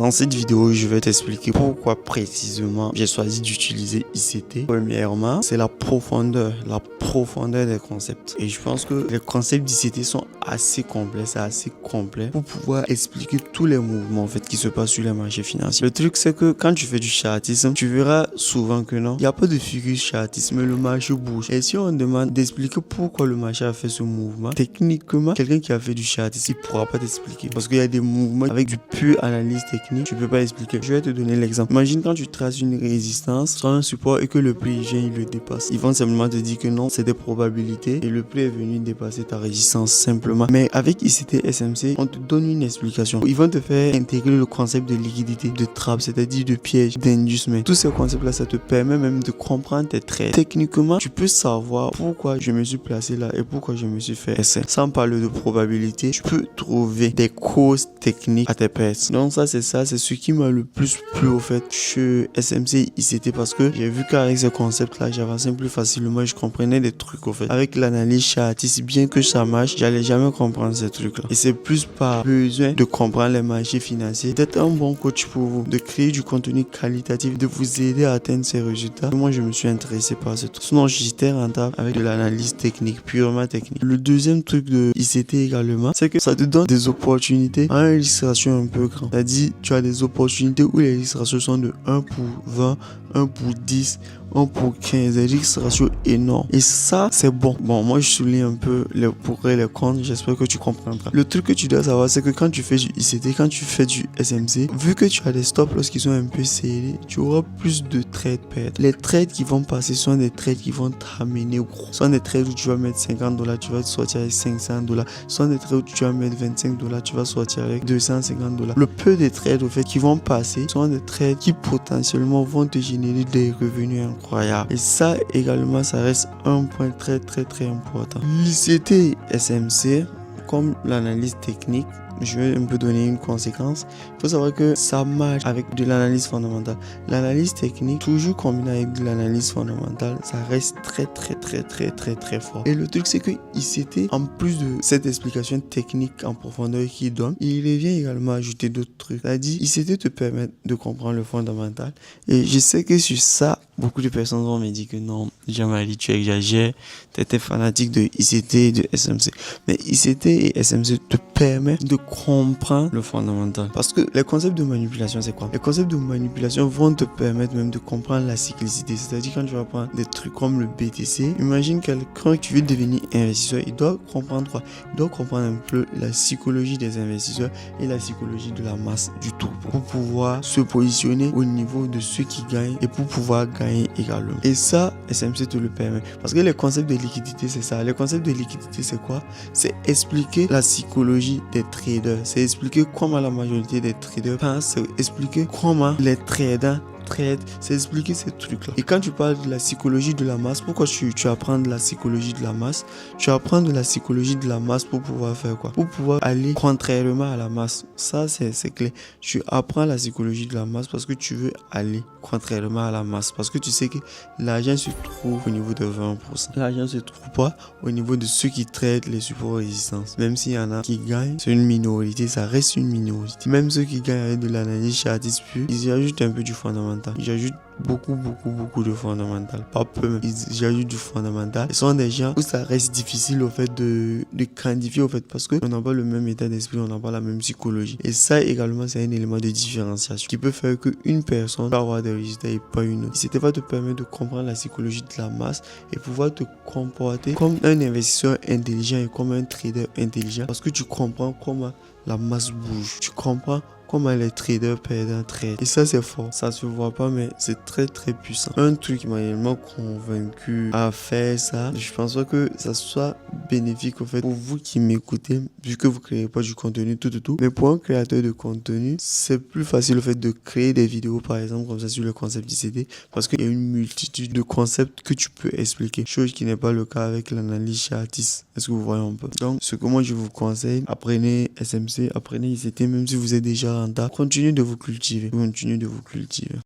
Dans cette vidéo, je vais t'expliquer pourquoi précisément j'ai choisi d'utiliser ICT. Premièrement, c'est la profondeur des concepts. Et je pense que les concepts d'ICT sont assez complets, assez complet pour pouvoir expliquer tous les mouvements en fait qui se passent sur les marchés financiers. Le truc, c'est que quand tu fais du chartisme, tu verras souvent que non, il n'y a pas de figure chartiste, mais le marché bouge. Et si on demande d'expliquer pourquoi le marché a fait ce mouvement, techniquement, quelqu'un qui a fait du chartisme, il pourra pas t'expliquer. Parce qu'il y a des mouvements avec du pur analyse technique. Tu peux pas expliquer. Je vais te donner l'exemple. Imagine quand tu traces une résistance sur un support et que le prix vient, il le dépasse. Ils vont simplement te dire que non, c'est des probabilités et le prix est venu dépasser ta résistance simplement. Mais avec ICT SMC, on te donne une explication. Ils vont te faire intégrer le concept de liquidité, de trap, c'est-à-dire de piège, d'inducement. Tous ces concepts-là, ça te permet même de comprendre tes trades. Techniquement, tu peux savoir pourquoi je me suis placé là et pourquoi je me suis fait SM. Sans parler de probabilité, tu peux trouver des causes techniques à tes pertes. Donc c'est ce qui m'a le plus plu au fait chez SMC ICT, parce que j'ai vu qu'avec ces concepts-là, j'avançais plus facilement et je comprenais des trucs au fait. Avec l'analyse chartiste, bien que ça marche, j'allais jamais comprendre ces trucs-là. Et c'est plus par besoin de comprendre les marchés financiers, d'être un bon coach pour vous, de créer du contenu qualitatif, de vous aider à atteindre ces résultats. Moi, je me suis intéressé par ce truc. Sinon, j'étais rentable avec de l'analyse technique, purement technique. Le deuxième truc de ICT également, c'est que ça te donne des opportunités à une illustration un peu grande. C'est-à-dire, tu as des opportunités où les risques ratios sont de 1 pour 20, 1 pour 10, 1 pour 15, des risques ratios énormes. Et ça, c'est bon. Bon, moi, je souligne un peu les pour et les contre. J'espère que tu comprendras. Le truc que tu dois savoir, c'est que quand tu fais du ICT, quand tu fais du SMC, vu que tu as des stop loss qui sont un peu serrés, tu auras plus de trades pertes. Les trades qui vont passer sont des trades qui vont t'amener gros. Sont des trades où tu vas mettre $50, tu vas sortir avec $500. Sont des trades où tu vas mettre $25, tu vas sortir avec $250. Le peu de trades, au fait, qui vont passer sont des trades qui potentiellement vont te générer des revenus incroyables. Et ça également, ça reste un point très important. L'ICT SMC, comme l'analyse technique, je vais un peu donner une conséquence. Il faut savoir que ça marche avec de l'analyse fondamentale. L'analyse technique, toujours combinée avec de l'analyse fondamentale, ça reste très fort. Et le truc, c'est que ICT, en plus de cette explication technique en profondeur qu'il donne, il vient également ajouter d'autres trucs. C'est-à-dire, ICT te permet de comprendre le fondamental. Et je sais que sur ça, beaucoup de personnes vont me dire que non, Jean-Marie, tu exagères, tu étais fanatique de ICT et de SMC. Mais ICT et SMC te permettent de comprendre le fondamental. Parce que les concepts de manipulation, c'est quoi? Les concepts de manipulation vont te permettre même de comprendre la cyclicité. C'est-à-dire, quand tu vas prendre des trucs comme le BTC, imagine quelqu'un qui veut devenir investisseur, il doit comprendre quoi? Il doit comprendre un peu la psychologie des investisseurs et la psychologie de la masse du tout pour pouvoir se positionner au niveau de ceux qui gagnent et pour pouvoir gagner également. Et ça, SMC te le permet. Parce que les concepts de liquidité, c'est ça. Les concepts de liquidité, c'est quoi? C'est expliquer la psychologie des traders. C'est expliquer comment la majorité des traders pensent. C'est expliquer comment les traders trade, c'est expliquer ces trucs-là. Et quand tu parles de la psychologie de la masse, pourquoi tu apprends de la psychologie de la masse? Tu apprends de la psychologie de la masse pour pouvoir faire quoi? Pour pouvoir aller contrairement à la masse. Ça, c'est clair. Tu apprends la psychologie de la masse parce que tu veux aller contrairement à la masse. Parce que tu sais que l'argent se trouve au niveau de 20%. L'argent se trouve pas au niveau de ceux qui traitent les supports résistance. Même s'il y en a qui gagnent, c'est une minorité, ça reste une minorité. Même ceux qui gagnent avec de l'analyse chartiste pure, ils y ajoutent un peu du fondamental. J'ajoute beaucoup de fondamental. Pas peu, mais j'ajoute du fondamental. Ce sont des gens où ça reste difficile au fait de quantifier au fait parce que on n'a pas le même état d'esprit, on n'a pas la même psychologie. Et ça également, c'est un élément de différenciation qui peut faire qu'une personne peut avoir des résultats et pas une autre. C'était va te permettre de comprendre la psychologie de la masse et pouvoir te comporter comme un investisseur intelligent et comme un trader intelligent parce que tu comprends comment la masse bouge. Tu comprends comment les traders perdent un trade. Et ça, c'est fort. Ça se voit pas, mais c'est très puissant. Un truc qui m'a réellement convaincu à faire ça, je pense pas que ça soit bénéfique, au fait, pour vous qui m'écoutez, vu que vous créez pas du contenu tout. Mais pour un créateur de contenu, c'est plus facile, au fait, de créer des vidéos, par exemple, comme ça, sur le concept d'ICT, parce qu'il y a une multitude de concepts que tu peux expliquer. Chose qui n'est pas le cas avec l'analyse chartiste. Est-ce que vous voyez un peu? Donc, ce que moi, je vous conseille, apprenez SMC, apprenez ICT, même si vous êtes déjà rentable, continuez de vous cultiver.